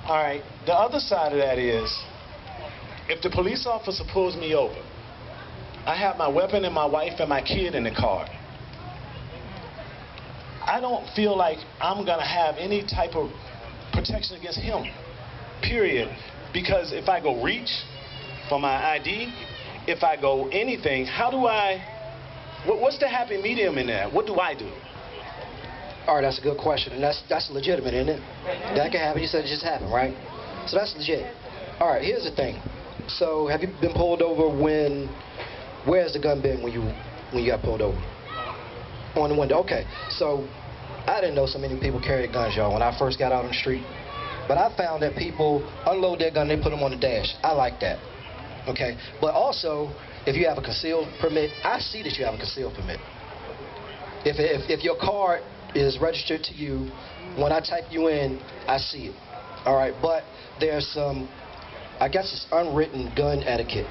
All right, the other side of that is, if the police officer pulls me over, I have my weapon and my wife and my kid in the car. I don't feel like I'm gonna have any type of protection against him, period. Because if I go reach for my ID, if I go anything, how do what's the happy medium in there? What do I do? All right, that's a good question, and that's legitimate, isn't it? That can happen. You said it just happened, right? So that's legit. All right, here's the thing. So have you been pulled over where's the gun been when you got pulled over? On the window. Okay. So I didn't know so many people carried guns, y'all, when I first got out on the street. But I found that people unload their gun, they put them on the dash. I like that. Okay. But also, if you have a concealed permit, I see that you have a concealed permit. If your card is registered to you, when I type you in, I see it. All right. But there's some, I guess it's unwritten gun etiquette.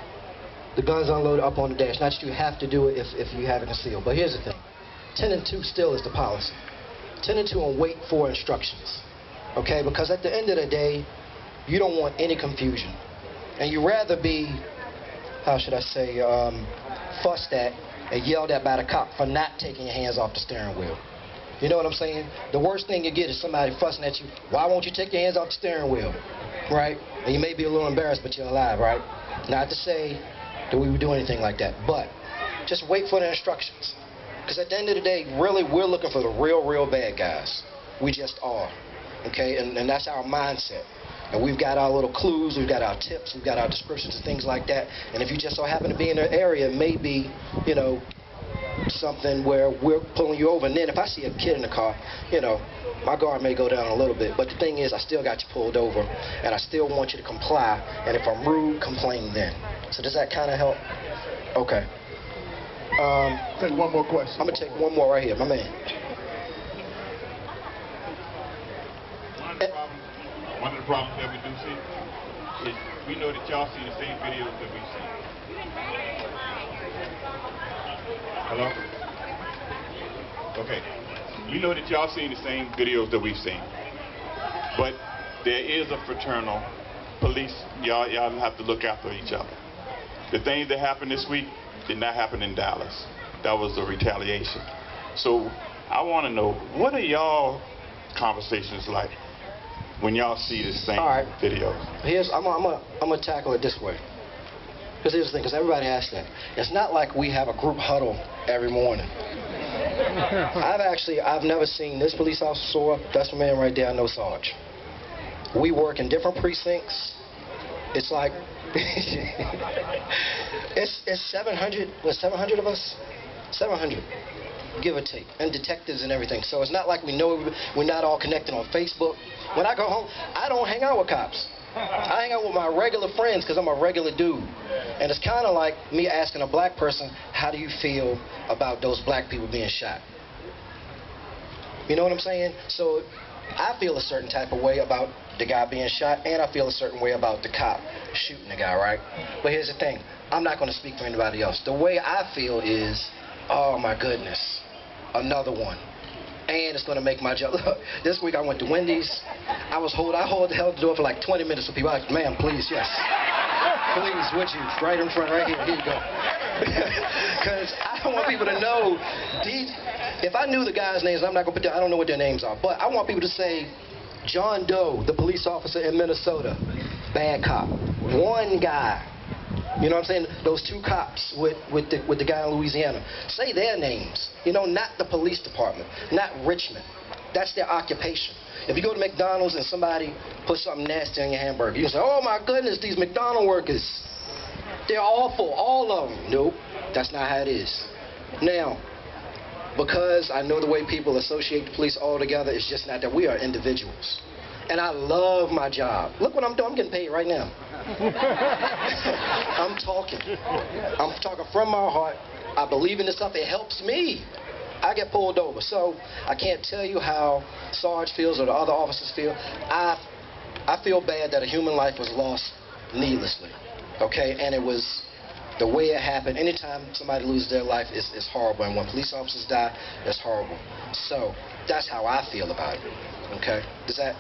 The gun's unloaded up on the dash. Not that you have to do it if you have it concealed. But here's the thing. 10 and 2 still is the policy. 10 and 2 and wait for instructions. Okay? Because at the end of the day, you don't want any confusion. And you rather be, how should I say, fussed at and yelled at by the cop for not taking your hands off the steering wheel. You know what I'm saying? The worst thing you get is somebody fussing at you. Why won't you take your hands off the steering wheel? Right? And you may be a little embarrassed, but you're alive, right? Not to say that we would do anything like that, but just wait for the instructions. Because at the end of the day, really, we're looking for the real bad guys. We just are. Okay? And that's our mindset. And we've got our little clues, we've got our tips, we've got our descriptions and things like that. And if you just so happen to be in an area, maybe, you know, something where we're pulling you over. And then if I see a kid in the car, you know, my guard may go down a little bit. But the thing is, I still got you pulled over, and I still want you to comply. And if I'm rude, complain then. So does that kind of help? Okay. Take one more question. I'm going to take one more right here, my man. One of the problems that we do see is we know that y'all see the same videos that we see. Hello? Okay. We know that y'all seen the same videos that we've seen. But there is a fraternal police. Y'all have to look after each other. The things that happened this week did not happen in Dallas. That was a retaliation. So I want to know, what are y'all conversations like when y'all see the same videos? I'm gonna tackle it this way. Because here's the thing, because everybody asks that. It's not like we have a group huddle every morning. I've never seen this police officer. That's my man right there. I know Sarge. We work in different precincts. It's like it's 700. What, 700 of us? 700, give or take, and detectives and everything. So it's not like we know we're not all connected on Facebook. When I go home, I don't hang out with cops. I hang out with my regular friends because I'm a regular dude. And it's kind of like me asking a black person, how do you feel about those black people being shot? You know what I'm saying? So I feel a certain type of way about the guy being shot, and I feel a certain way about the cop shooting the guy, right? But here's the thing. I'm not going to speak for anybody else. The way I feel is, oh my goodness, another one. And it's going to make my job. Look, this week I went to Wendy's. I held the door for like 20 minutes for people. I was like, ma'am, please, yes. Please, would you? Right in front, right here. Here you go. Because I don't want people to know. If I knew the guys' names, I'm not going to put I don't know what their names are. But I want people to say, John Doe, the police officer in Minnesota, bad cop. One guy. You know what I'm saying? Those two cops with the guy in Louisiana. Say their names. You know, not the police department, not Richmond. That's their occupation. If you go to McDonald's and somebody puts something nasty on your hamburger, you can say, oh my goodness, these McDonald's workers. They're awful, all of them. Nope, that's not how it is. Now, because I know the way people associate the police all together, it's just not that. We are individuals. And I love my job. Look what I'm doing. I'm getting paid right now. I'm talking from my heart. I believe in this stuff. It helps me. I get pulled over. So I can't tell you how Sarge feels or the other officers feel. I feel bad that a human life was lost needlessly. Okay? And it was the way it happened. Anytime somebody loses their life, it's horrible. And when police officers die, it's horrible. So that's how I feel about it. Okay? Does that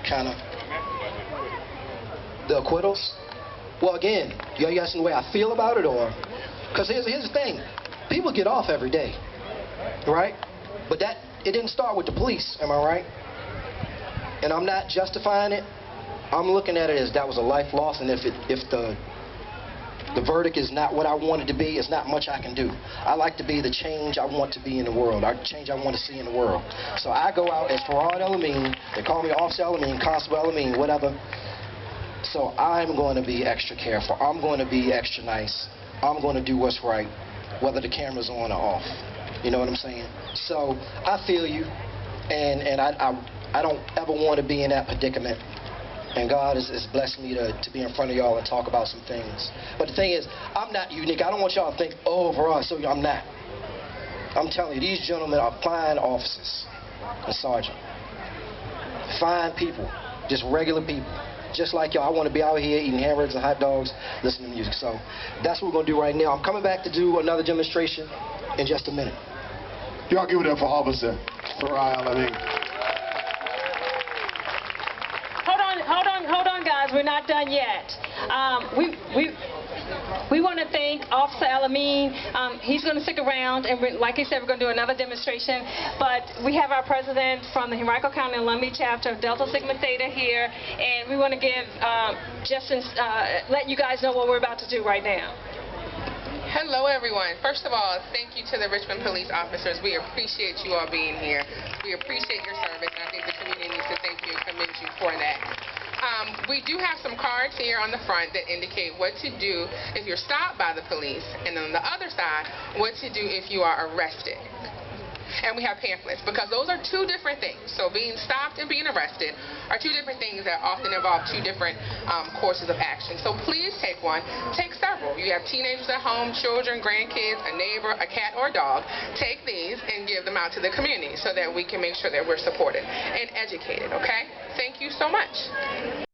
kind of... The acquittals? Well, again, you asking the way I feel about it, or? Because here's the thing. People get off every day, right? But it didn't start with the police, am I right? And I'm not justifying it. I'm looking at it as that was a life lost, and if the verdict is not what I want it to be, it's not much I can do. I like to be the change I want to be in the world, or the change I want to see in the world. So I go out as Farad AL-AMIN. They call me Officer AL-AMIN, Constable AL-AMIN, whatever. So I'm going to be extra careful. I'm going to be extra nice. I'm going to do what's right, whether the camera's on or off. You know what I'm saying? So I feel you, and I don't ever want to be in that predicament. And God has blessed me to be in front of y'all and talk about some things. But the thing is, I'm not unique. I don't want y'all to think, oh, Farad, so I'm not. I'm telling you, these gentlemen are fine officers and sergeant. Fine people, just regular people. Just like y'all, I want to be out here eating hamburgers and hot dogs, listening to music. So that's what we're going to do right now. I'm coming back to do another demonstration in just a minute. Y'all give it up for Officer Farad AL-AMIN. Hold on, guys. We're not done yet. We want to thank Officer AL-AMIN. He's going to stick around, and like he said, we're going to do another demonstration. But we have our president from the Henrico County Alumni Chapter of Delta Sigma Theta here, and we want to give let you guys know what we're about to do right now. Hello, everyone. First of all, thank you to the Richmond police officers. We appreciate you all being here. We appreciate your service, and I think the community needs to thank you and commend you for that. We do have some cards here on the front that indicate what to do if you're stopped by the police, and on the other side, what to do if you are arrested. And we have pamphlets, because those are two different things. So being stopped and being arrested are two different things that often involve two different courses of action. So please take one. Take several. You have teenagers at home, children, grandkids, a neighbor, a cat, or a dog. Take these and give them out to the community so that we can make sure that we're supported and educated, okay? Thank you so much.